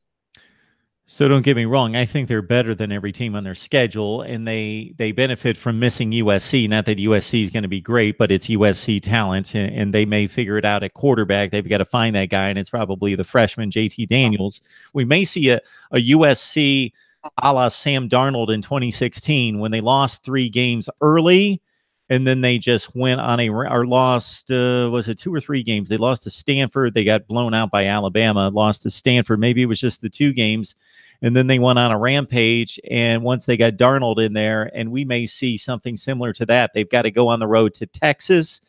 So don't get me wrong. I think they're better than every team on their schedule, and they benefit from missing USC. Not that USC is going to be great, but it's USC talent, and they may figure it out at quarterback. They've got to find that guy, and it's probably the freshman JT Daniels. We may see a USC a la Sam Darnold in 2016 when they lost 3 games early, and then they just went on or lost, was it 2 or 3 games? They lost to Stanford. They got blown out by Alabama, lost to Stanford. Maybe it was just the 2 games. And then they went on a rampage. And once they got Darnold in there, and we may see something similar to that, they've got to go on the road to Texas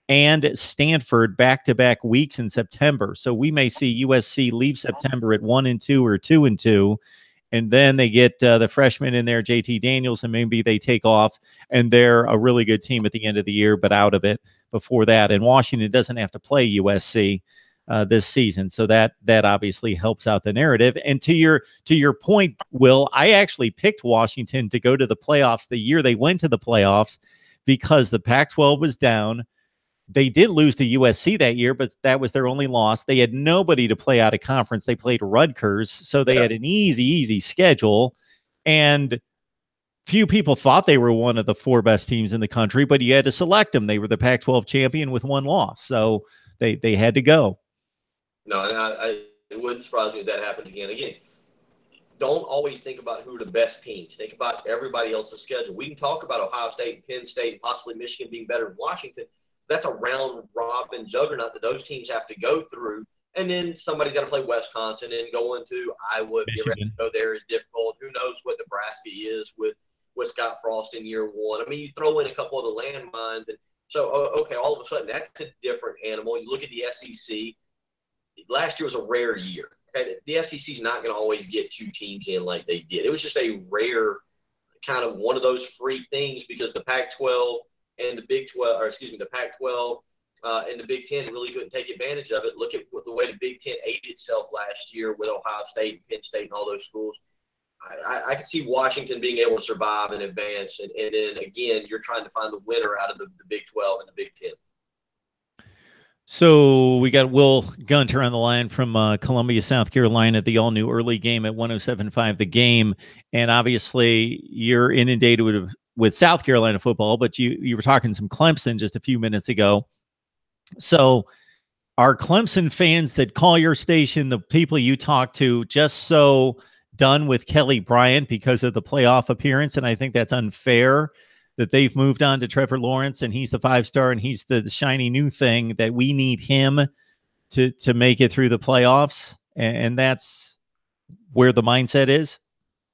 and Stanford back-to-back weeks in September. So we may see USC leave September at 1-2 or 2-2. And then they get the freshman in there, JT Daniels, and maybe they take off, and they're a really good team at the end of the year, but out of it before that. And Washington doesn't have to play USC this season, so that obviously helps out the narrative. And to your point, Will, I actually picked Washington to go to the playoffs the year they went to the playoffs because the Pac-12 was down. They did lose to USC that year, but that was their only loss. They had nobody to play out of conference. They played Rutgers, so they had an easy schedule. And few people thought they were one of the 4 best teams in the country, but you had to select them. They were the Pac-12 champion with 1 loss, so they had to go. No, and it wouldn't surprise me if that happens again. Again, don't always think about who are the best teams. Think about everybody else's schedule. We can talk about Ohio State and Penn State and possibly Michigan being better than Washington. That's a round-robin juggernaut that those teams have to go through. And then somebody's got to play Wisconsin, and going to Iowa, go there is difficult. Who knows what Nebraska is with Scott Frost in year 1. I mean, you throw in a couple of the landmines. And so, okay, all of a sudden, that's a different animal. You look at the SEC. Last year was a rare year. Okay? The SEC is not going to always get 2 teams in like they did. It was just a rare kind of one of those freak things because the Pac-12 and the Big 12, or excuse me, the Pac-12 and the Big 10 really couldn't take advantage of it. Look at the way the Big 10 ate itself last year with Ohio State, Penn State, and all those schools. I could see Washington being able to survive and advance. And then, again, you're trying to find the winner out of the Big 12 and the Big 10. So we got Will Gunter on the line from Columbia, South Carolina, the all-new early game at 107.5 The Game. And obviously you're inundated with South Carolina football, but you were talking some Clemson just a few minutes ago. So are Clemson fans that call your station, the people you talk to, just so done with Kelly Bryant because of the playoff appearance? And I think that's unfair that they've moved on to Trevor Lawrence and he's the 5-star and he's the shiny new thing that we need him to make it through the playoffs. And that's where the mindset is.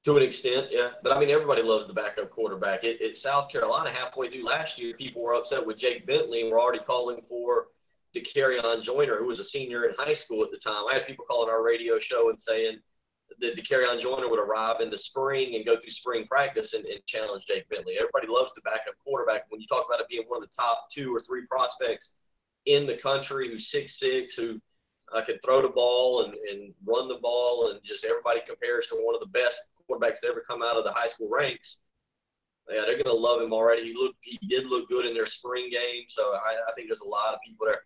To an extent, yeah. But, I mean, everybody loves the backup quarterback. At South Carolina, halfway through last year, people were upset with Jake Bentley and were already calling for Kaveon Joyner, who was a senior in high school at the time. I had people calling our radio show and saying that Kaveon Joyner would arrive in the spring and go through spring practice and challenge Jake Bentley. Everybody loves the backup quarterback. When you talk about it being one of the top 2 or 3 prospects in the country who's 6'6", who can throw the ball and run the ball, and just everybody compares to one of the best quarterbacks to ever come out of the high school ranks. Yeah, they're going to love him already. He did look good in their spring game, so I think there's a lot of people there.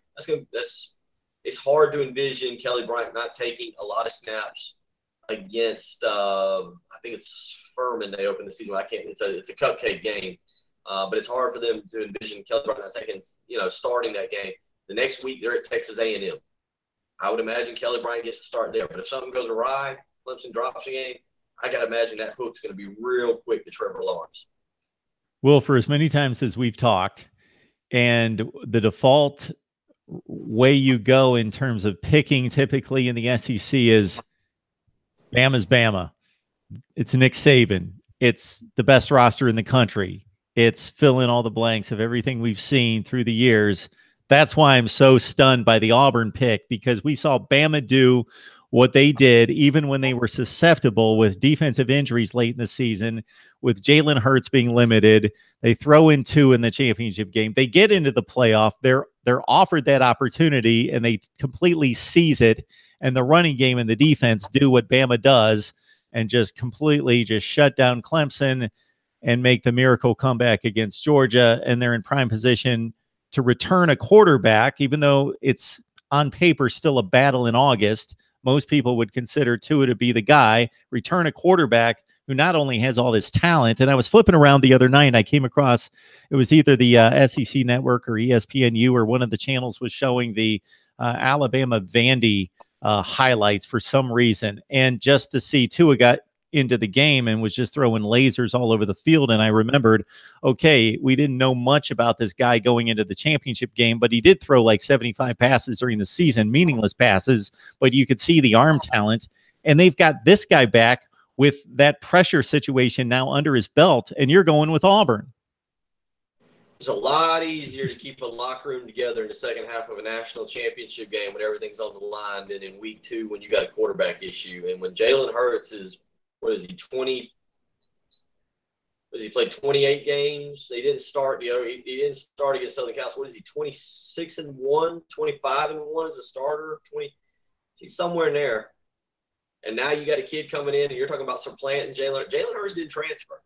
It's hard to envision Kelly Bryant not taking a lot of snaps against I think it's Furman. They opened the season. It's a cupcake game, but it's hard for them to envision Kelly Bryant not taking starting that game. The next week they're at Texas A&M. I would imagine Kelly Bryant gets to start there, but if something goes awry, Clemson drops a game, I got to imagine that hook's going to be real quick to Trevor Lawrence. Well, for as many times as we've talked, and the default way you go in terms of picking typically in the SEC is Bama's Bama. It's Nick Saban. It's the best roster in the country. It's fill in all the blanks of everything we've seen through the years. That's why I'm so stunned by the Auburn pick, because we saw Bama do what they did even when they were susceptible with defensive injuries late in the season, with Jalen Hurts being limited. They throw in 2 in the championship game. They get into the playoff. They're offered that opportunity, and they completely seize it. And the running game and the defense do what Bama does and just completely just shut down Clemson and make the miracle comeback against Georgia. And they're in prime position to return a quarterback, even though it's on paper still a battle in August. most people would consider Tua to be the guy, return a quarterback who not only has all this talent. And I was flipping around the other night, and I came across, it was either the SEC Network or ESPNU, or one of the channels was showing the Alabama Vandy highlights for some reason. And just to see Tua got into the game and was just throwing lasers all over the field. And I remembered, okay, we didn't know much about this guy going into the championship game, but he did throw like 75 passes during the season, meaningless passes, but you could see the arm talent. And they've got this guy back with that pressure situation now under his belt, and you're going with Auburn. It's a lot easier to keep a locker room together in the second half of a national championship game when everything's on the line than in week 2 when you got a quarterback issue. And when Jalen Hurts is, what is he, 20? He played 28 games? He didn't start, he didn't start against Southern Cal. So what is he, 26-1, 25-1 as a starter? He's somewhere in there. And now you got a kid coming in, and you're talking about supplanting Jalen. Jalen Hurts didn't transfer.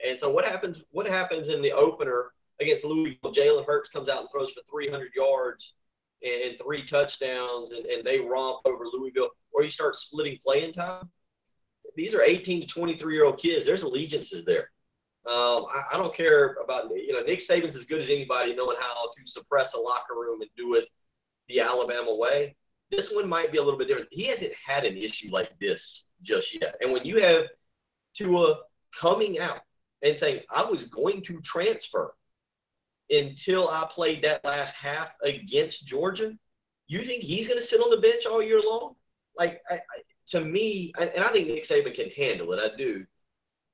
And so what happens in the opener against Louisville? Jalen Hurts comes out and throws for 300 yards and 3 touchdowns, and they romp over Louisville. Or you start splitting playing time. These are 18 to 23-year-old kids. There's allegiances there. I don't care about, Nick Saban's as good as anybody knowing how to suppress a locker room and do it the Alabama way. This one might be a little bit different. He hasn't had an issue like this just yet. And when you have Tua coming out and saying, I was going to transfer until I played that last half against Georgia, you think he's going to sit on the bench all year long? Like, to me, and I think Nick Saban can handle it, I do.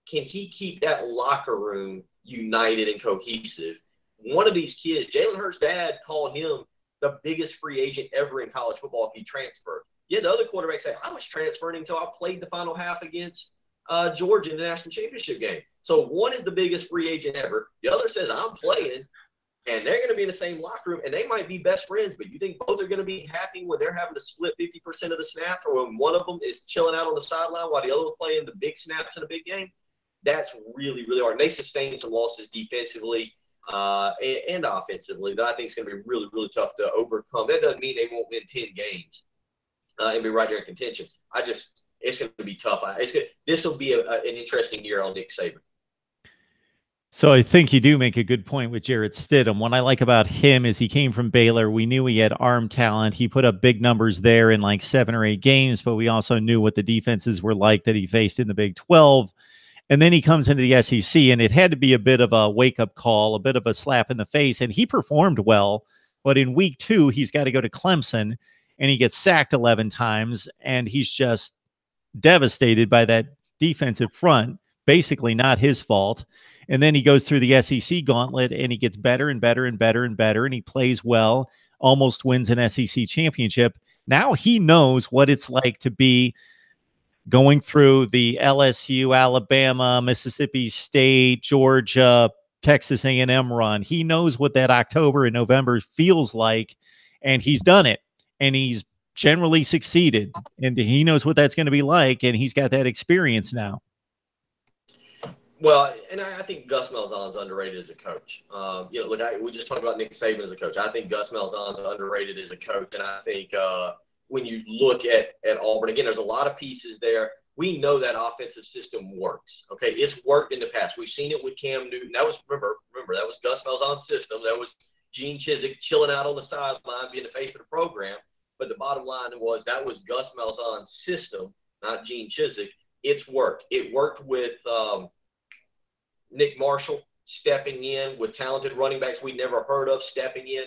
Can he keep that locker room united and cohesive? One of these kids, Jalen Hurts' dad called him the biggest free agent ever in college football if he transferred. Yeah, the other quarterbacks say, I was transferring until I played the final half against Georgia in the national championship game. So one is the biggest free agent ever. The other says, I'm playing, and they're going to be in the same locker room, and they might be best friends, but you think both are going to be happy when they're having to split 50% of the snaps, or when one of them is chilling out on the sideline while the other one's playing the big snaps in a big game? That's really, really hard. And they sustained some losses defensively and offensively that I think is going to be really, really tough to overcome. That doesn't mean they won't win 10 games and be right there in contention. It's going to be tough. This will be an interesting year on Nick Saban. So I think you do make a good point with Jarrett Stidham. What I like about him is he came from Baylor. We knew he had arm talent. He put up big numbers there in like 7 or 8 games, but we also knew what the defenses were like that he faced in the Big 12. And then he comes into the SEC, and it had to be a bit of a wake-up call, a bit of a slap in the face, and he performed well. But in week 2, he's got to go to Clemson, and he gets sacked 11 times, and he's just devastated by that defensive front, basically not his fault. And then he goes through the SEC gauntlet, and he gets better and better and better and better, and he plays well, almost wins an SEC championship. Now he knows what it's like to be going through the LSU, Alabama, Mississippi State, Georgia, Texas A&M run. He knows what that October and November feels like, and he's done it, and he's generally succeeded, and he knows what that's going to be like, and he's got that experience now. Well, and I think Gus Malzahn's underrated as a coach. Look, we just talked about Nick Saban as a coach. I think Gus Malzahn's underrated as a coach, and I think when you look at Auburn, again, there's a lot of pieces there. We know that offensive system works. Okay, it's worked in the past. We've seen it with Cam Newton. That was remember that was Gus Malzahn's system. That was Gene Chizik chilling out on the sideline, being the face of the program. But the bottom line was that was Gus Malzahn's system, not Gene Chizik. It's worked. It worked with Nick Marshall stepping in with talented running backs we never heard of stepping in.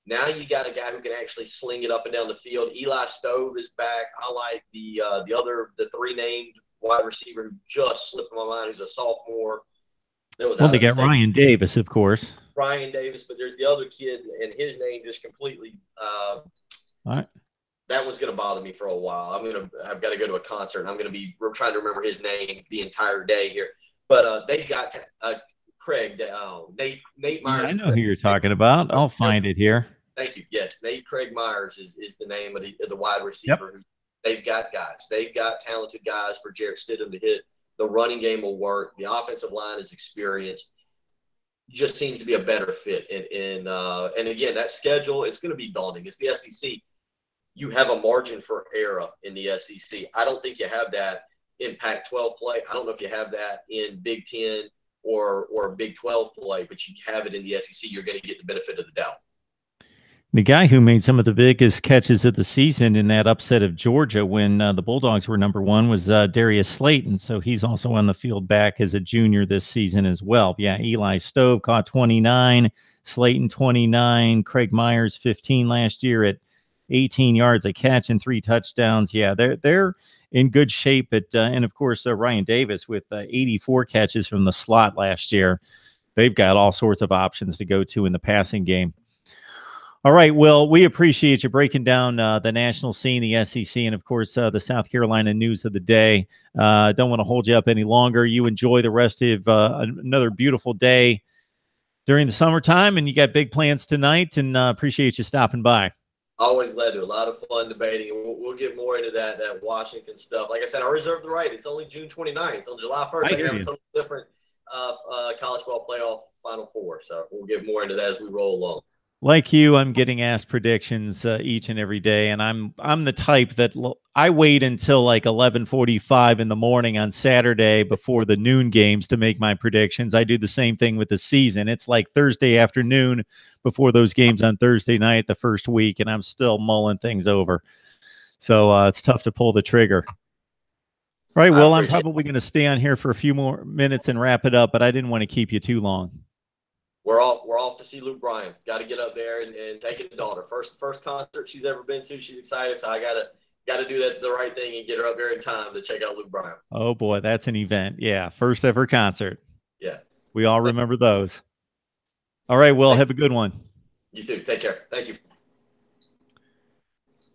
Now you got a guy who can actually sling it up and down the field. Eli Stove is back. I like the 3 named wide receiver who just slipped my mind, who's a sophomore. They got Ryan Davis, of course. Ryan Davis, but there's the other kid, and his name just completely all right. That one's going to bother me for a while. I've got to go to a concert. We're trying to remember his name the entire day here. But they've got Craig, Nate Myers. Yeah, I know who you're talking about. I'll find it here. Thank you. Yes, Craig Myers is the name of the wide receiver. Yep. They've got guys. They've got talented guys for Jarrett Stidham to hit. The running game will work. The offensive line is experienced. Just seems to be a better fit. And again, that schedule, it's going to be daunting. It's the SEC. you have a margin for error in the SEC. I don't think you have that in Pac-12 play. I don't know if you have that in Big Ten or Big 12 play, but you have it in the SEC. You're going to get the benefit of the doubt. The guy who made some of the biggest catches of the season in that upset of Georgia when the Bulldogs were #1 was Darius Slayton. So he's also on the field back as a junior this season as well. Yeah, Eli Stove caught 29, Slayton 29, Craig Myers 15 last year at 18 yards a catch and 3 touchdowns. Yeah, they're in good shape. And of course, Ryan Davis with 84 catches from the slot last year. They've got all sorts of options to go to in the passing game. All right, Will, we appreciate you breaking down the national scene, the SEC, and, of course, the South Carolina news of the day. Don't want to hold you up any longer. You enjoy the rest of another beautiful day during the summertime, and you got big plans tonight, and appreciate you stopping by. Always glad to. A lot of fun debating, and we'll get more into that Washington stuff. Like I said, I reserve the right. It's only June 29th. On July 1st, I can have a totally different college football playoff Final Four. So we'll get more into that as we roll along. Like you, I'm getting asked predictions each and every day, and I'm the type that I wait until like 11:45 in the morning on Saturday before the noon games to make my predictions. I do the same thing with the season. It's like Thursday afternoon before those games on Thursday night the first week, and I'm still mulling things over. So it's tough to pull the trigger. All right, Will, I'm probably going to stay on here for a few more minutes and wrap it up, but I didn't want to keep you too long. We're off to see Luke Bryant. Got to get up there and take his daughter. First concert she's ever been to. She's excited, so I gotta do the right thing and get her up there in time to check out Luke Bryant. Oh boy, that's an event. Yeah, first ever concert. Yeah, we all remember those. All right, Will, have a good one. You too. Take care. Thank you.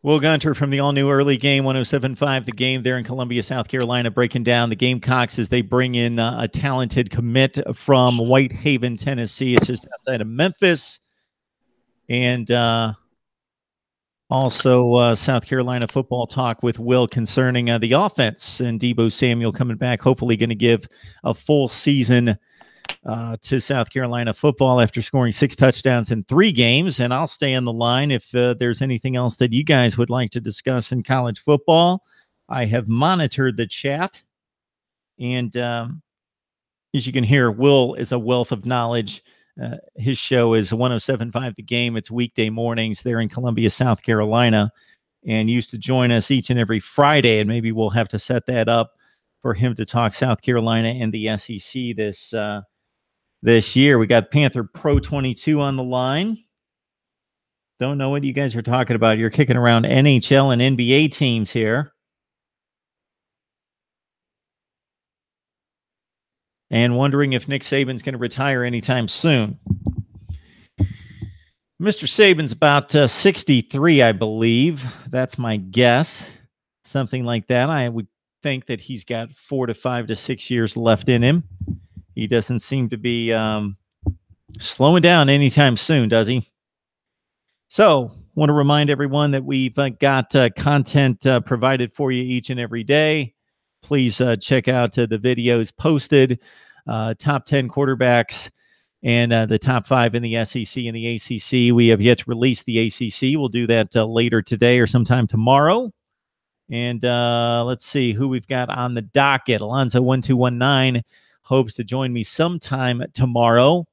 Will Gunter from the all-new early game, 107.5 The Game there in Columbia, South Carolina, breaking down the Gamecocks as they bring in a talented commit from Whitehaven, Tennessee. It's just outside of Memphis. And also South Carolina football talk with Will concerning the offense and Deebo Samuel coming back, hopefully going to give a full season to South Carolina football after scoring 6 touchdowns in 3 games. And I'll stay on the line if there's anything else that you guys would like to discuss in college football. I have monitored the chat, and as you can hear, Will is a wealth of knowledge. His show is 107.5 The Game. It's weekday mornings there in Columbia, South Carolina, and used to join us each and every Friday, and maybe we'll have to set that up for him to talk South Carolina and the SEC this year. We got Panther Pro 22 on the line. Don't know what you guys are talking about. You're kicking around NHL and NBA teams here. And wondering if Nick Saban's going to retire anytime soon. Mr. Saban's about 63, I believe. That's my guess. Something like that. I would think that he's got 4 to 5 to 6 years left in him. He doesn't seem to be slowing down anytime soon, does he? So, want to remind everyone that we've got content provided for you each and every day. Please check out the videos posted, top 10 quarterbacks and the top 5 in the SEC and the ACC. We have yet to release the ACC. We'll do that later today or sometime tomorrow. And let's see who we've got on the docket. Alonzo1219 hopes to join me sometime tomorrow.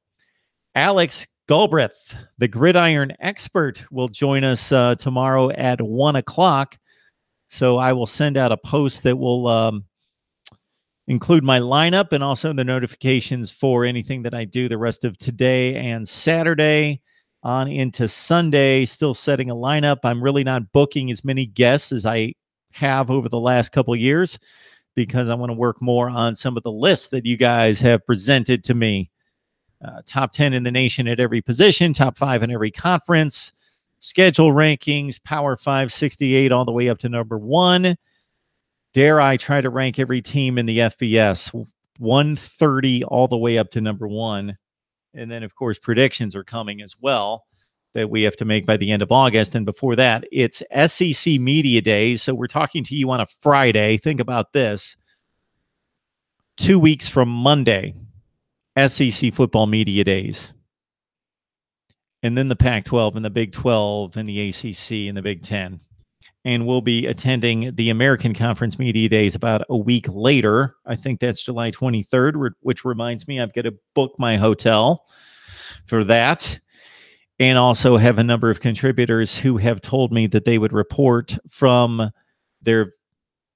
Alex Galbraith, the gridiron expert, will join us tomorrow at 1 o'clock. So I will send out a post that will include my lineup and also the notifications for anything that I do the rest of today and Saturday on into Sunday. Still setting a lineup. I'm really not booking as many guests as I have over the last couple of years because I want to work more on some of the lists that you guys have presented to me. Top 10 in the nation at every position, top 5 in every conference, schedule rankings, Power 5, 68 all the way up to number 1. Dare I try to rank every team in the FBS, 130 all the way up to number 1. And then, of course, predictions are coming as well that we have to make by the end of August. And before that, it's SEC Media Days. So we're talking to you on a Friday. Think about this. 2 weeks from Monday, SEC Football Media Days. And then the Pac-12 and the Big 12 and the ACC and the Big 10. and we'll be attending the American Conference Media Days about a week later. I think that's July 23rd, which reminds me I've got to book my hotel for that. And also have a number of contributors who have told me that they would report from their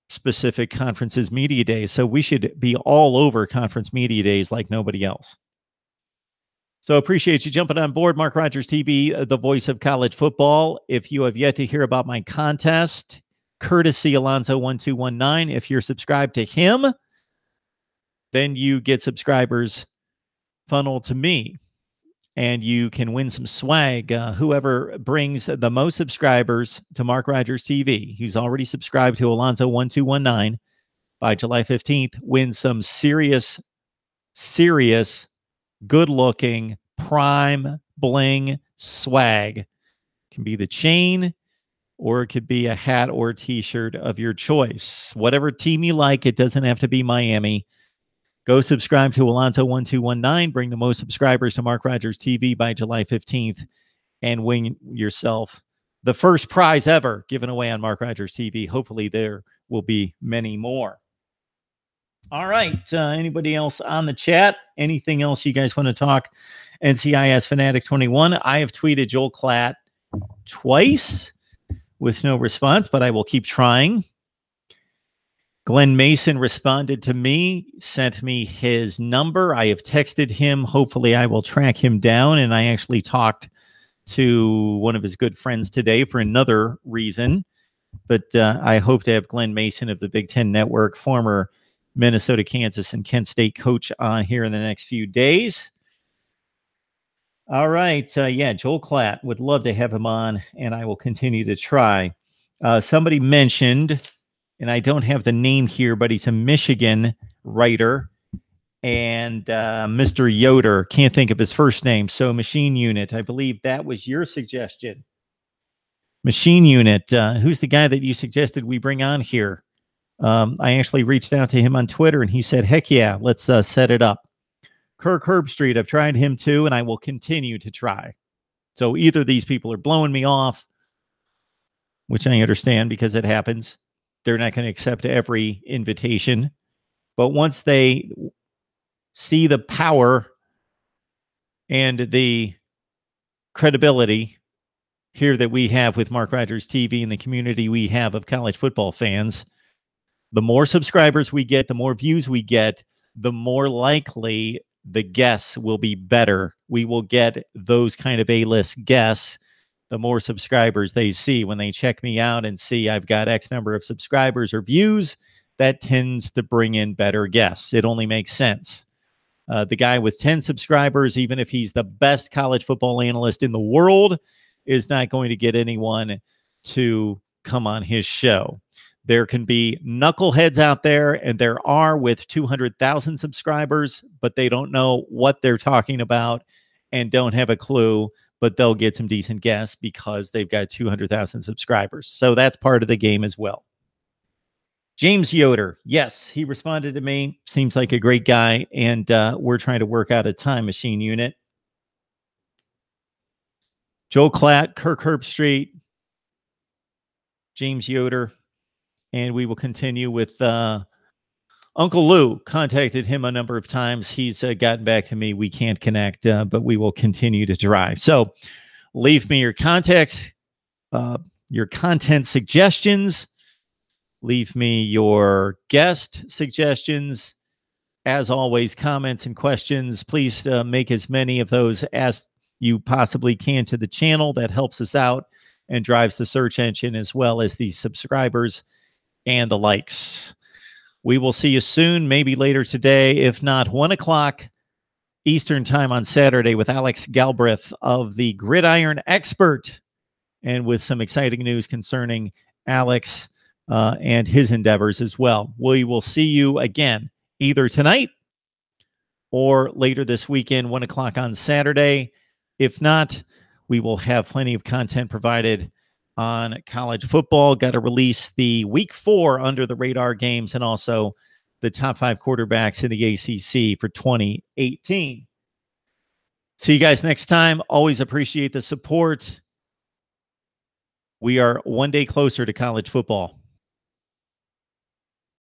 specific conferences media days. So we should be all over conference media days like nobody else. So appreciate you jumping on board. Mark Rogers TV, the voice of college football. If you have yet to hear about my contest, courtesy Alonzo1219, if you're subscribed to him, then you get subscribers funneled to me, and you can win some swag. Whoever brings the most subscribers to Mark Rogers TV, who's already subscribed to Alonzo1219 by July 15th, wins some serious, good-looking, prime bling swag. Can be the chain, or it could be a hat or a t-shirt of your choice. Whatever team you like, it doesn't have to be Miami. Go subscribe to Alonzo1219. Bring the most subscribers to Mark Rogers TV by July 15th and win yourself the first prize ever given away on Mark Rogers TV. Hopefully there will be many more. All right. Anybody else on the chat? Anything else you guys want to talk? NCIS Fanatic 21. I have tweeted Joel Klatt twice with no response, but I will keep trying. Glenn Mason responded to me, sent me his number. I have texted him. Hopefully I will track him down. And I actually talked to one of his good friends today for another reason. But I hope to have Glenn Mason of the Big Ten Network, former Minnesota, Kansas, and Kent State coach on here in the next few days. All right. Yeah, Joel Klatt, would love to have him on, and I will continue to try. Somebody mentioned, and I don't have the name here, but he's a Michigan writer, and Mr. Yoder, can't think of his first name. So Machine Unit, I believe that was your suggestion. Machine Unit, who's the guy that you suggested we bring on here? I actually reached out to him on Twitter, and he said, heck yeah, let's set it up. Kirk Herbstreit, I've tried him too, and I will continue to try. So either these people are blowing me off, which I understand because it happens. They're not going to accept every invitation. But once they see the power and the credibility here that we have with Mark Rogers TV and the community we have of college football fans, the more subscribers we get, the more views we get, the more likely the guests will be better. We will get those kind of A-list guests the more subscribers they see. When they check me out and see I've got X number of subscribers or views, that tends to bring in better guests. It only makes sense. The guy with 10 subscribers, even if he's the best college football analyst in the world, is not going to get anyone to come on his show. There can be knuckleheads out there, and there are with 200,000 subscribers, but they don't know what they're talking about and don't have a clue, but they'll get some decent guests because they've got 200,000 subscribers. So that's part of the game as well. James Yoder, yes, he responded to me. Seems like a great guy, and we're trying to work out a time machine unit. Joel Klatt, Kirk Herbstreit, James Yoder, and we will continue with Uncle Lou. Contacted him a number of times. He's gotten back to me. We can't connect, but we will continue to try. So leave me your contacts, your content suggestions. Leave me your guest suggestions. As always, comments and questions. Please make as many of those as you possibly can to the channel. That helps us out and drives the search engine as well as the subscribers and the likes. We will see you soon, maybe later today, if not 1 o'clock Eastern time on Saturday with Alex Galbraith of the Gridiron Expert, and with some exciting news concerning Alex and his endeavors as well. We will see you again either tonight or later this weekend, 1 o'clock on Saturday. If not, we will have plenty of content provided on college football. Got to release the week 4 under the radar games and also the top 5 quarterbacks in the ACC for 2018. See you guys next time. Always appreciate the support. we are one day closer to college football.